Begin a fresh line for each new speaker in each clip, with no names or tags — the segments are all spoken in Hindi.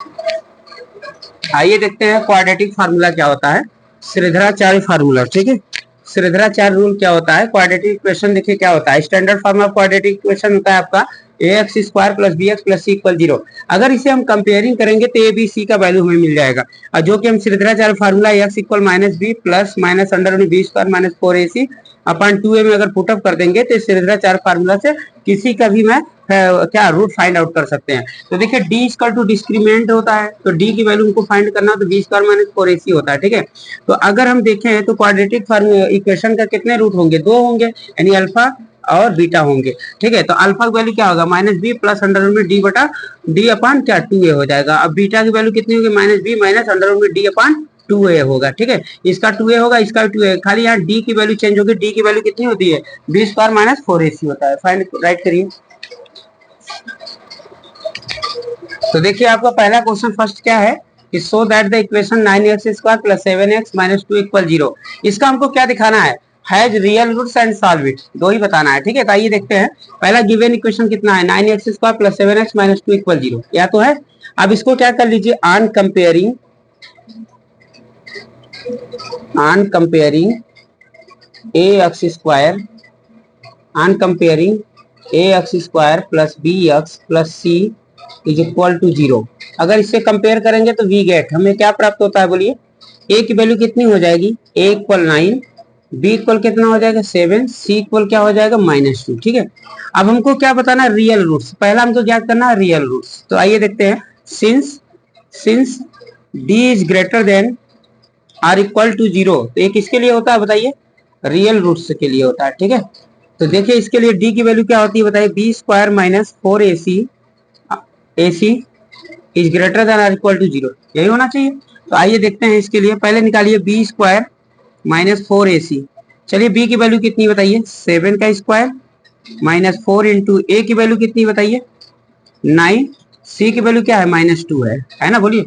आइए देखते हैं क्वाड्रेटिक फार्मूला क्या होता है। श्रीधराचार्य फार्मूला, ठीक है। श्रीधराचार्य रूल क्या होता है। क्वाड्रेटिक इक्वेशन देखिए क्या होता है। Standard form of quadratic equation होता है आपका ax square plus b x plus c equal 0। अगर इसे हम कंपेयरिंग करेंगे तो ए बी सी का वैल्यू हमें मिल जाएगा, और जो कि हम Shridharacharya formula x equal minus b plus minus under root b square minus 4ac upon 2a में अगर पुटअप कर देंगे तो श्रीधराचार्य फार्मूला से किसी का भी मैं क्या रूट फाइंड आउट कर सकते हैं। तो देखिए डी इक्वल टू डिस्क्रीमिनेंट होता है, तो डी की वैल्यू हमको फाइंड करना तो बी स्क्वायर माइनस 4ac होता है, ठीक है। तो अगर हम देखें तो क्वाड्रेटिक इक्वेशन का कितने रूट होंगे, दो होंगे, यानी अल्फा और बीटा होंगे, ठीक है। तो अल्फा की वैल्यू क्या होगा minus b plus under root में डी बटा डी अपान क्या 2a हो जाएगा। अब बीटा की वैल्यू कितनी होगी minus b minus under root में डी अपान 2a होगा, ठीक है। इसका 2a होगा, इसका 2a, खाली यहाँ d की वैल्यू चेंज होगी। d की वैल्यू कितनी होती है बी स्क्वायर माइनस 4ac होता है। फाइंड राइट करिए। तो देखिए आपका पहला क्वेश्चन फर्स्ट क्या है कि so that the equation 9x square plus 7x minus 2 equal 0। इसका हमको क्या दिखाना है, has real roots and solve it, दो ही बताना है, ठीक है। तो आइए देखते हैं पहला गिवन इक्वेशन कितना है 9x square plus 7x minus 2 equal 0, या तो है। अब इसको क्या कर लीजिए on comparing ax square ax square plus bx plus c is equal to 0। अगर इससे कंपेयर करेंगे तो वी गेट हमें क्या प्राप्त होता है बोलिए। a की वैल्यू कितनी हो जाएगी a इक्वल 9, b इक्वल कितना हो जाएगा 7, c इक्वल क्या हो जाएगा -2, ठीक है। अब हमको क्या बताना है रियल रूट्स, पहला हमको क्या करना है रियल रूट्स। तो आइए देखते हैं since d is greater than or equal to 0, तो ये किसके लिए होता है बताइए, रियल रूट्स के लिए होता है, ठीक है। तो देखिए इसके लिए d की वैल्यू क्या होती है बताइए, b square minus 4ac is greater than or equal to 0, यही होना चाहिए। तो आइए देखते हैं इसके लिए, पहले निकालिए बी स्क्वायर माइनस 4ac। चलिए b की वैल्यू कितनी बताइए 7 का स्क्वायर माइनस 4 इंटू ए की वैल्यू कितनी बताइए 9, c की वैल्यू क्या है -2 है ना, बोलिए।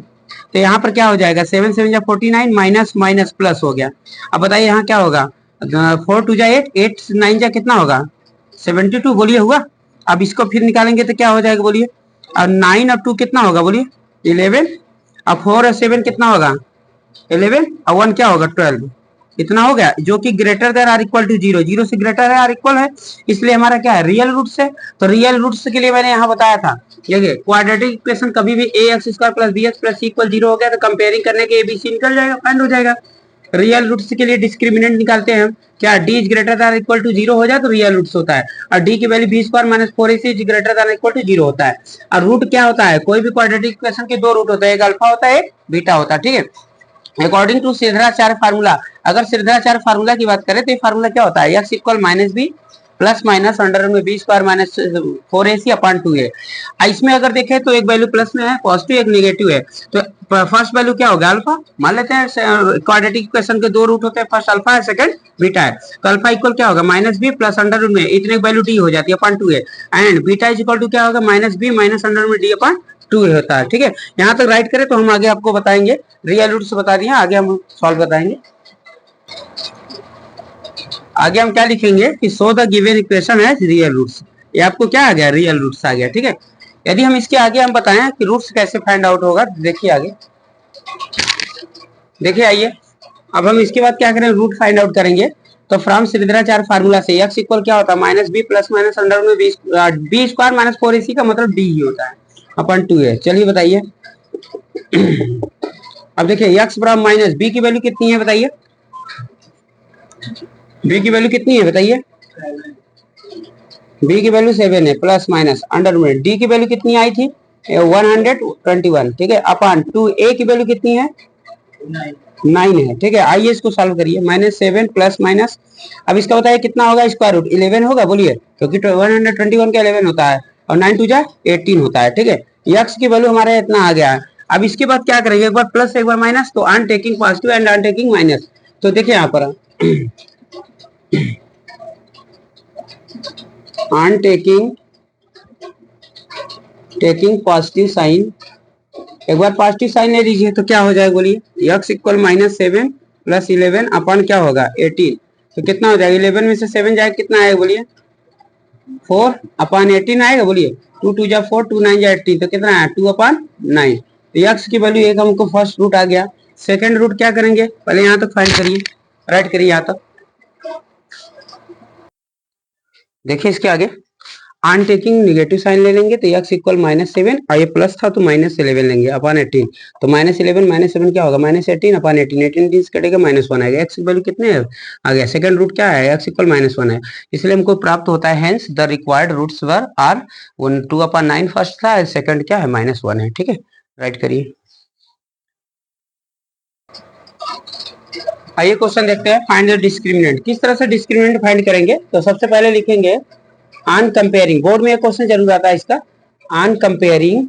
तो यहाँ पर क्या हो जाएगा 7 7 जा 49 माइनस माइनस प्लस हो गया। अब बताइए यहाँ क्या होगा 4 2 जा 8 8 9 जा कितना होगा 72, बोलिए हुआ। अब इसको फिर निकालेंगे तो क्या हो जाएगा बोलिए, और 9 और 2 कितना होगा बोलिए 11, अब 4 और 7 कितना होगा 11, और 1 क्या होगा 12, इतना हो गया, जो कि greater than or equal to 0, 0 से ग्रेटर है आर इक्वल है, इसलिए हमारा क्या है रियल रूट्स है। तो रियल रूट्स के लिए मैंने यहाँ बताया था, देखिए क्वाड्रेटिक इक्वेशन कभी भी a x square plus b x plus c equal 0 हो गया तो कंपेयरिंग करने के एबीसी निकल जाएगा, फाइंड हो जाएगा। रियल रूट्स के लिए डिस्क्रिमिनेंट निकालते हैं हम, क्या d is greater than equal to 0 हो जाए तो रियल रूट्स होता है, और डी की value b square minus 4ac is greater than equal to 0 होता है। और रूट क्या होता है, कोई भी क्वाड्रेटिक इक्वेशन के दो रूट होते हैं, एक अल्फा होता है एक बीटा होता है, ठीक है। अकॉर्डिंग टू श्रीधराचार्य फार्मूला, अगर श्रीधराचार्य फार्मूला की बात करें तो ये फार्मूला क्या होता है, x equal minus b plus minus under में b square minus 4ac upon 2a। इसमें अगर देखें तो एक वैल्यू प्लस में है पॉजिटिव, एक नेगेटिव है, तो फर्स्ट वैल्यू क्या होगा अल्फा, मान लेते हैं क्वाड्रेटिक इक्वेशन के दो रूट होते हैं, फर्स्ट अल्फा है सेकंड बीटा है, तो अल्फा इक्वल क्या होगा माइनस बी प्लस अंडर में इतने वैल्यू डी हो जाती है upon 2a, and beta is equal to क्या होगा माइनस बी माइनस अंडर में डी अपॉन 2 होता है, ठीक है। यहाँ तक राइट करें तो हम आगे आपको बताएंगे, रियल रूट्स बता दिए, आगे हम सॉल्व बताएंगे। आगे हम क्या लिखेंगे कि सो द गिवन इक्वेशन है रियल रूट्स, ये आपको क्या आ गया रियल रूट्स आ गया, ठीक है। यदि हम इसके आगे हम बताएं कि रूट्स कैसे फाइंड आउट होगा, देखिए आगे देखिए आइए, अब हम इसके बाद क्या करें रूट फाइंड आउट करेंगे। तो फ्रॉम श्रीधराचार्य फार्मूला से एक्स इक्वल क्या होता है minus b plus minus under में बी स्क्वायर माइनस 4ac का मतलब डी ही होता है अपन 2a। चलिए बताइए अब देखिए एक्स बराबर माइनस बी की वैल्यू कितनी है बताइए, बी की वैल्यू कितनी है बताइए, बी की वैल्यू 7 है प्लस माइनस अंडर में डी की वैल्यू कितनी आई थी 121, ठीक है, अपॉन 2a की वैल्यू कितनी है 9 है, ठीक है। आइए इसको सॉल्व करिए -7 प्लस माइनस, अब इसका बताइए कितना होगा स्क्वायर रूट 11 होगा बोलिए, क्योंकि 121 का 11 होता है और 9 2 जा 18 होता है, ठीक है। एक्स की वैल्यू हमारे इतना आ गया है। अब इसके बाद क्या करेंगे, एक बार प्लस एक बार माइनस, तो on taking positive and on taking minus, तो देखिए यहाँ पर ऑन टेकिंग पॉजिटिव साइन, एक बार पॉजिटिव साइन ले लीजिए तो क्या हो जाएगा बोलिए एक्स इक्वल -7 प्लस 11 अपन क्या होगा 18, तो कितना हो जाएगा 11 में से 7 जाएगा कितना आएगा बोलिए 4 अपॉन 18 आएगा बोलिए, 2 2 जा 4 2 9 जा 18, तो कितना आया 2 अपॉन 9, एक्स की वैल्यू एक हमको फर्स्ट रूट आ गया। सेकंड रूट क्या करेंगे, पहले यहाँ तक फाइंड करिए, राइट करिए यहाँ तक। देखिए इसके आगे ऑन टेकिंग निगेटिव साइन ले लेंगे तो x इक्वल -7 और ये प्लस था तो -11 लेंगे अपॉन 18। तो -11 -7 क्या होगा, -18 अपॉन 18, 18 से कटेगा -1 आएगा। x की वैल्यू कितने आ गया, सेकंड रूट क्या है, x इक्वल -1 है, इसलिए हमको प्राप्त होता है hence the required roots were are 2/9 first था, सेकंड क्या है -1 है। ठीक है, राइट करिए। आइए क्वेश्चन देखते हैं, फाइंड द डिस्क्रिमिनेंट। किस तरह से डिस्क्रिमिनेंट फाइंड करेंगे, तो सबसे पहले लिखेंगे ऑन कंपेयरिंग, बोर्ड में एक क्वेश्चन जरूर आता है इसका, on comparing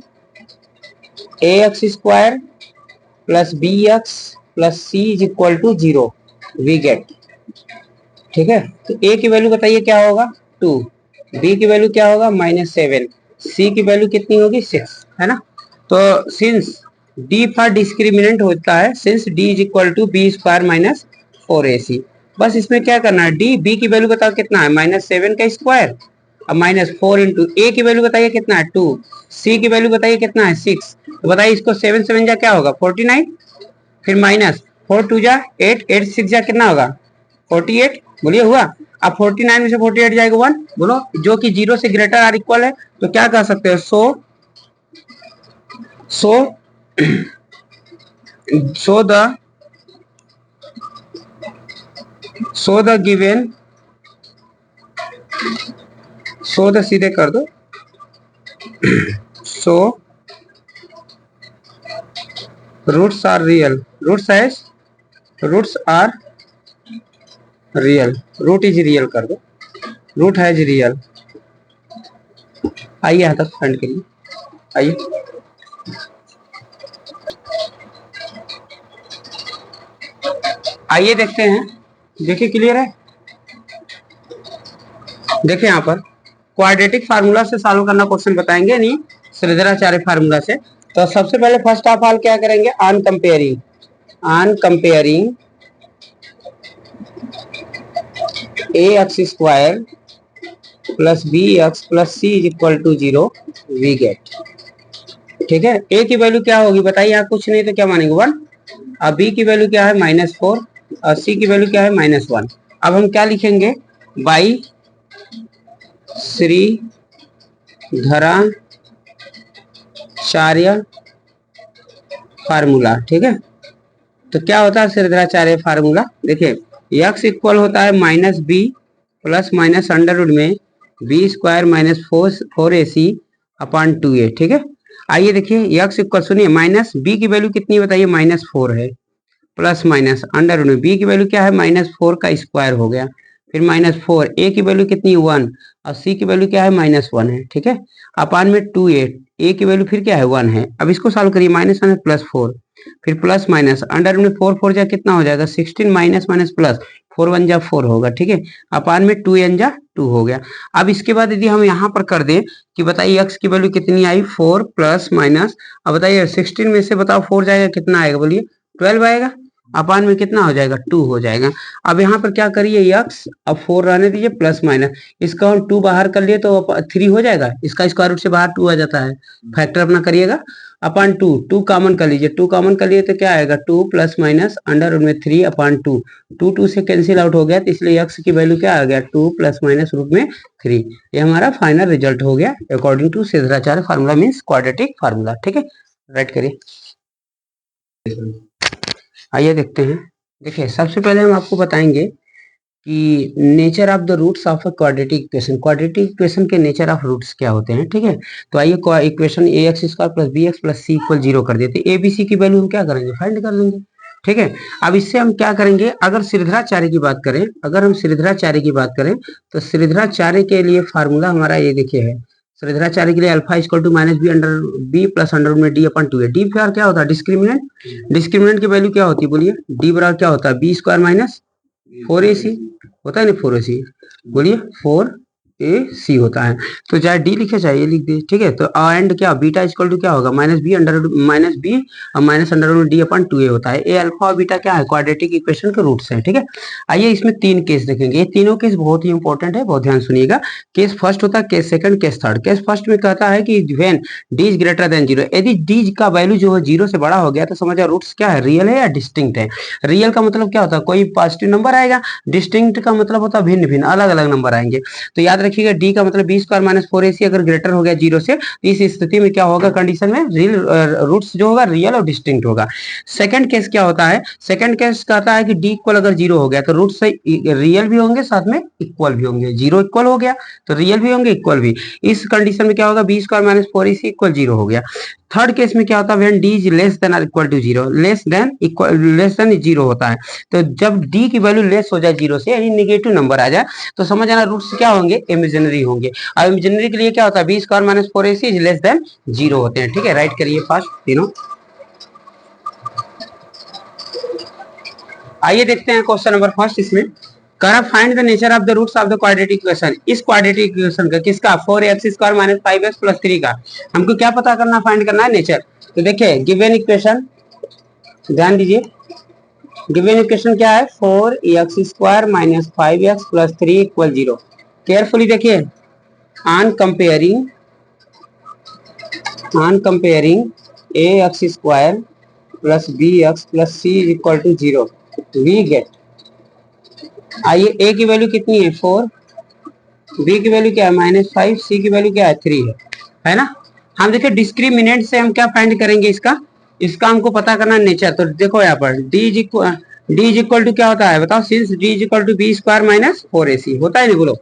ax square plus bx plus c is equal to 0 we get. ठीक है, तो a की वैल्यू बताइए क्या होगा 2, b की वैल्यू क्या होगा -7, c की वैल्यू कितनी होगी 6, है ना। तो सिंस d फॉर डिस्क्रिमिनेंट होता है since d is equal to b square minus 4ac। बस इसमें क्या करना है, d b की वैल्यू बताओ कितना है -7 का स्क्वायर, अब -4 इंटू ए की वैल्यू बताइए कितना है 2, सी की वैल्यू बताइए कितना है 6। तो बताइए इसको 7 7 जा क्या होगा 49, फिर -4 2 जा 8, 8 6 जा कितना होगा 48, बोलिए हुआ। अब 49 में से 48 जाएगा 1, बोलो जो कि 0 से ग्रेटर आर इक्वल है, तो क्या कह सकते हो so the given, so the सीधे कर दो, so roots are real, roots are real, root is real कर दो, रूट है रियल। आइए यहाँ तक फाइंड करिए, आइए आइए देखते हैं, देखिए क्लियर है। देखिए यहाँ पर क्वाड्रेटिक फार्मूला से सॉल्व करना क्वेश्चन बताएंगे, नहीं श्रीधराचार्य फार्मूला से। तो सबसे पहले फर्स्ट ऑफ ऑल क्या करेंगे, on comparing ax square plus bx plus c is equal to 0 we get. ठीक है, a की वैल्यू क्या होगी बताइए, यहाँ कुछ नहीं तो क्या मानेंगे 1, अब b की वैल्यू क्या है -4 और c की वैल्यू क्या है -1। अब हम क्या लिखेंगे, बाई श्रीधराचार्य फार्मूला। ठीक है, तो क्या होता है श्रीधराचार्य फार्मूला, देखिए x इक्वल होता है -b plus minus under root में b square -4ac upon 2a। ठीक है, आइए देखिए x इक्वल, सुनिए -b की वैल्यू कितनी बताइए -4 है, प्लस माइनस अंडर रूट में b की वैल्यू क्या है -4 का स्क्वायर हो गया, फिर -4, a की वैल्यू कितनी 1 और c की वैल्यू क्या है -1 है। ठीक है, अपान में 2a, a की वैल्यू फिर क्या है 1 है। अब इसको सॉल्व करिए, -1 है +4, फिर प्लस माइनस अंडर रूट में 4 4 जा कितना हो जाएगा 16 माइनस माइनस प्लस 4 1 जा 4 होगा। ठीक है, अपान में 2 n जा 2 हो गया। अब इसके बाद यदि हम यहाँ पर कर दें कि बताइए x की वैल्यू कितनी आई 4 प्लस माइनस, अब बताइए 16 में से बताओ 4 जाएगा कितना आएगा, बोलिए 12 आएगा, अपान में कितना हो जाएगा 2 हो जाएगा। अब यहाँ पर क्या करिए x, अब 4 रहने दीजिए प्लस माइनस, इसका हम 2 बाहर कर लिए तो 3 हो जाएगा, इसका स्क्वायर रूट से बाहर 2 आ जाता है, फैक्टर अपना करिएगा, अपान 2, 2 कॉमन कर लीजिए, 2 कॉमन कर लिए तो क्या आएगा 2 प्लस माइनस अंडर रूट में 3 अपान 2, 2 से कैंसिल आउट हो गया, तो इसलिए x की वैल्यू क्या आ गया 2 प्लस माइनस रूट में 3। ये हमारा फाइनल रिजल्ट हो गया according to Shridharacharya formula means quadratic formula. ठीक है, राइट करिए। आइए देखते हैं, देखिए सबसे पहले हम आपको बताएंगे कि nature of the roots of a quadratic equation, quadratic equation के नेचर ऑफ रूट्स क्या होते हैं। ठीक है, तो आइए equation ax square plus bx plus c equal 0 कर देते, a b c की वैल्यू हम क्या करेंगे फाइंड कर लेंगे। ठीक है, अब इससे हम क्या करेंगे, अगर श्रीधराचार्य की बात करें, अगर हम श्रीधराचार्य की बात करें तो श्रीधराचार्य के लिए फार्मूला हमारा ये देखिए है, श्रीधराचार्य के लिए alpha equal to minus b under b plus under में डी अपॉन 2a। डी फिर क्या होता है डिस्क्रिमिनेंट, डिस्क्रिमिनेंट की वैल्यू क्या होती है बोलिए, डी बराबर क्या होता है बी स्क्वायर माइनस 4ac होता है ना 4ac, बोलिए 4 ए सी होता है। तो चाहे डी लिखे चाहे ए लिख दे, ठीक है। तो एंड क्या बीटा इक्वल टू क्या होगा, माइनस बी और माइनस अंडर रूट डी अपन 2a होता है। ए अल्फा और बीटा क्या है, क्वाड्रेटिक इक्वेशन के रूट्स हैं, ठीक है। आइए इसमें तीन केस देखेंगे, ये तीनों केस बहुत ही इंपॉर्टेंट है, बहुत ध्यान सुनिएगा। केस फर्स्ट होता है, case second, case third. Case first में कहता है कि when D is greater than zero, यदि डी का वैल्यू जो है जीरो से बड़ा हो गया तो समझो रूट्स क्या है, रियल है या डिस्टिंक्ट है। रियल का मतलब क्या होता है, कोई पॉजिटिव नंबर आएगा, डिस्टिंक्ट का मतलब होता है भिन्न भिन्न अलग अलग नंबर आएंगे। तो याद रखिएगा डी का मतलब बी स्क्वायर माइनस 4ac अगर ग्रेटर हो गया जीरो से, इस स्थिति में क्या होगा, कंडीशन में रियल रूट्स जो होगा रियल और डिस्टिंक्ट होगा। सेकंड केस क्या होता है, सेकंड केस कहता है कि डी इक्वल अगर जीरो हो गया तो रूट्स रियल भी होंगे साथ में इक्वल भी होंगे। जीरो इक्वल हो गया तो रियल भी होंगे इक्वल भी। इस कंडीशन में क्या होगा, b square minus 4ac equal zero हो गया। थर्ड केस में क्या होता है, when D is less than और equal to zero, less than zero होता है। तो जब डी की वैल्यू लेस हो जाए जीरो से, यानी निगेटिव नंबर आ जाए, तो समझ आना रूट्स क्या होंगे, इमेजिनरी होंगे। और इमेजिनरी के लिए क्या होता है, b square minus 4ac is less than zero होते हैं, ठीक है। राइट करिए फास्ट तीनों। आइए देखते हैं क्वेश्चन नंबर फर्स्ट। इसमें कह find the nature of the roots of the quadratic equation. इस क्वाड्रेटिक इक्वेशन का किसका, 4x square minus 5x plus 3 का हमको क्या पता करना, फाइंड करना है नेचर। तो देखिए गिवन इक्वेशन, ध्यान दीजिए, गिवन इक्वेशन क्या है, 4x square minus 5x plus 3 equal zero. Carefully देखिए, on comparing ax square plus bx plus c is equal to zero, we get, आइए a की वैल्यू कितनी है 4, b की वैल्यू क्या है -5, c की वैल्यू क्या है 3 है ना। हम देखिए डिस्क्रिमिनेंट से हम क्या फाइंड करेंगे, इसका हमको पता करना नेचर। तो देखो यहाँ पर d इज इक्वल टू क्या होता है बताओ, since d is equal to b square minus 4ac होता है नहीं, बोलो।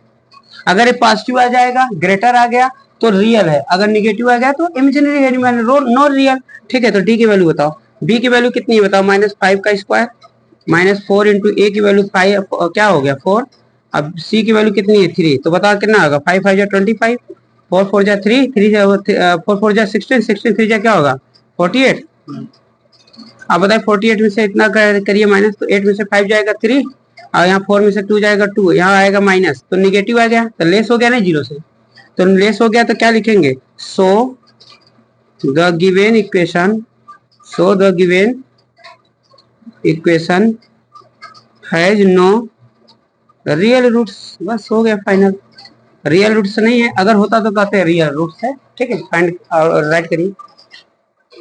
अगर ये पॉजिटिव आ जाएगा, ग्रेटर आ गया तो रियल है, अगर निगेटिव आ गया तो इमेजिनरी है, नो रियल, ठीक है। तो d की वैल्यू बताओ, b की वैल्यू कितनी है बताओ, -5 का स्क्वायर माइनस 4 इंटू ए की वैल्यू 5 क्या हो गया 4, अब सी की वैल्यू कितनी है 3, तो बताओ कितना होगा, 5 5 जा 25, 4 4 जा 3 3 4 4 जा 16 16 3 जा क्या होगा 48। अब बताए 48 में से इतना करिए माइनस, तो 8 में से 5 जाएगा 3 और यहाँ 4 में से 2 जाएगा 2, यहाँ आएगा माइनस, तो निगेटिव आ गया, तो लेस हो गया ना जीरो से, तो लेस हो गया तो क्या लिखेंगे, so the given equation has no real roots, बस हो गया फाइनल। रियल रूट्स नहीं है, अगर होता तो कहते हैं रियल रूट्स है, ठीक है। फाइंड राइट करिए।